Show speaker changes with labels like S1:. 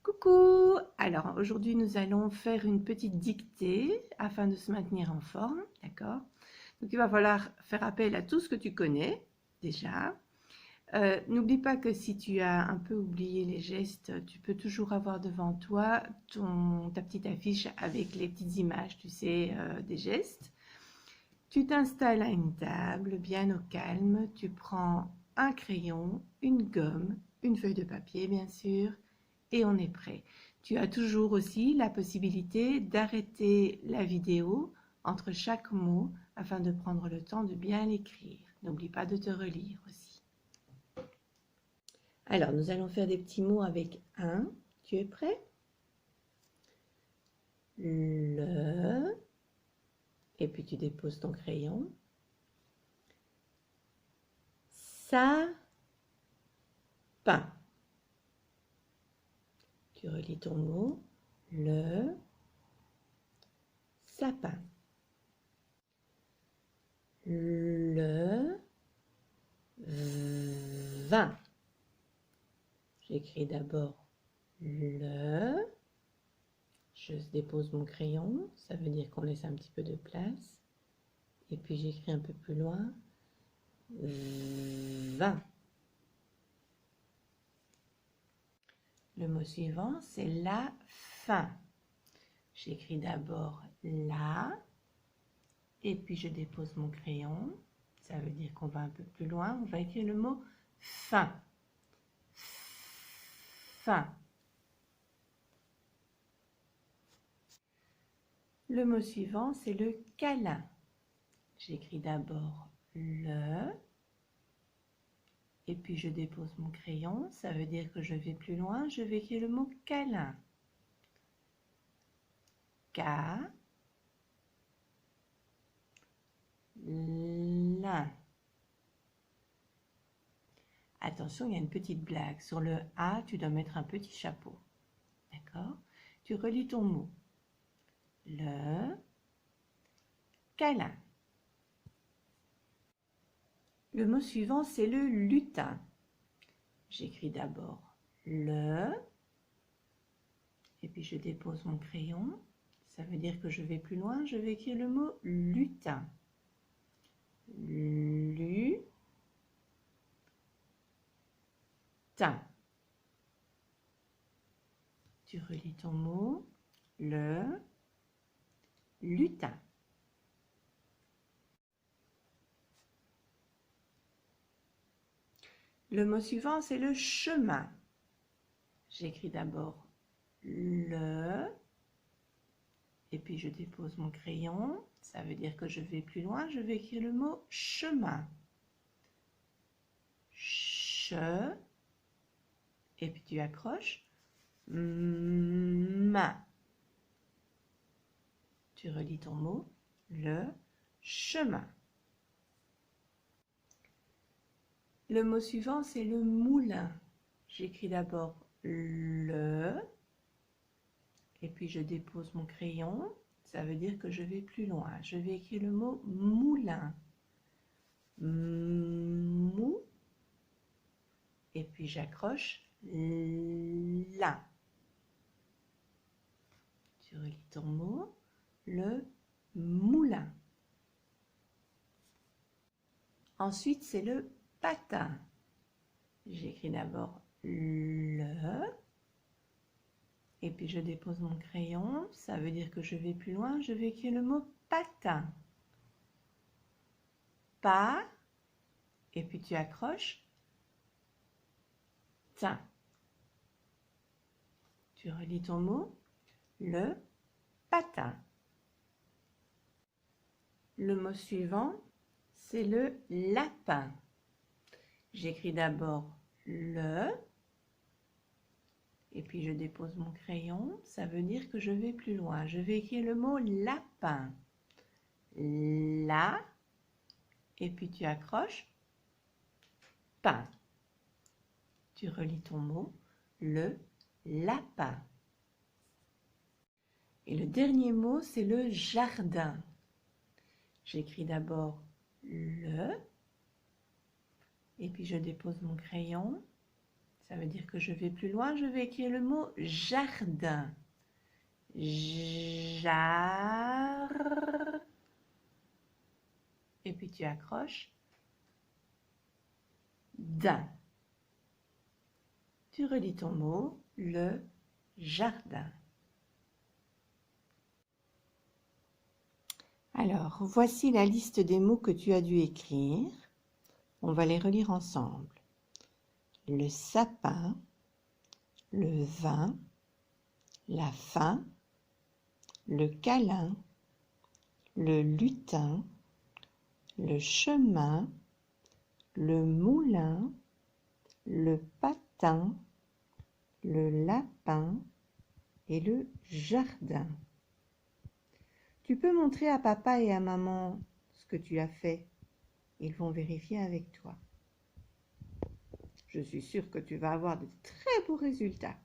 S1: Coucou! Alors aujourd'hui nous allons faire une petite dictée afin de se maintenir en forme, d'accord? Donc il va falloir faire appel à tout ce que tu connais déjà. N'oublie pas que si tu as un peu oublié les gestes, tu peux toujours avoir devant toi ta petite affiche avec les petites images, tu sais, des gestes. Tu t'installes à une table bien au calme, tu prends un crayon, une gomme, une feuille de papier bien sûr, et on est prêt. Tu as toujours aussi la possibilité d'arrêter la vidéo entre chaque mot afin de prendre le temps de bien l'écrire. N'oublie pas de te relire aussi. Alors, nous allons faire des petits mots avec un. Tu es prêt? Le. Et puis tu déposes ton crayon. Sapin. Tu relis ton mot. Le sapin. Le vin. J'écris d'abord le. Je dépose mon crayon. Ça veut dire qu'on laisse un petit peu de place. Et puis j'écris un peu plus loin. 20. Le mot suivant, c'est la fin. J'écris d'abord la, et puis je dépose mon crayon. Ça veut dire qu'on va un peu plus loin. On va écrire le mot fin. Fin. Le mot suivant, c'est le câlin. J'écris d'abord le, et puis je dépose mon crayon. Ça veut dire que je vais plus loin. Je vais écrire le mot câlin. Câlin. Attention, il y a une petite blague. Sur le A, tu dois mettre un petit chapeau. D'accord? Tu relis ton mot. Le câlin. Le mot suivant, c'est le lutin. J'écris d'abord le, et puis je dépose mon crayon. Ça veut dire que je vais plus loin. Je vais écrire le mot lutin. Lutin. Tu relis ton mot. Le lutin. Le mot suivant, c'est le chemin. J'écris d'abord le, et puis je dépose mon crayon. Ça veut dire que je vais plus loin. Je vais écrire le mot chemin. Che, et puis tu accroches. Main. Tu relis ton mot. Le chemin. Le mot suivant, c'est le moulin. J'écris d'abord le, et puis je dépose mon crayon. Ça veut dire que je vais plus loin. Je vais écrire le mot moulin. Mou, et puis j'accroche la. Tu relis ton mot. Le moulin. Ensuite, c'est le patin. J'écris d'abord le, et puis je dépose mon crayon. Ça veut dire que je vais plus loin. Je vais écrire le mot patin. Pas, et puis tu accroches. Tin. Tu relis ton mot. Le patin. Le mot suivant, c'est le lapin. J'écris d'abord le, et puis je dépose mon crayon. Ça veut dire que je vais plus loin. Je vais écrire le mot lapin. La, et puis tu accroches. Pain. Tu relis ton mot. Le lapin. Et le dernier mot, c'est le jardin. J'écris d'abord le, et puis je dépose mon crayon. Ça veut dire que je vais plus loin, je vais écrire le mot jardin. Jar. Et puis tu accroches. Din. Tu relis ton mot, le jardin. Alors, voici la liste des mots que tu as dû écrire. On va les relire ensemble. Le sapin, le vin, la faim, le câlin, le lutin, le chemin, le moulin, le patin, le lapin et le jardin. Tu peux montrer à papa et à maman ce que tu as fait. Ils vont vérifier avec toi. Je suis sûre que tu vas avoir de très beaux résultats.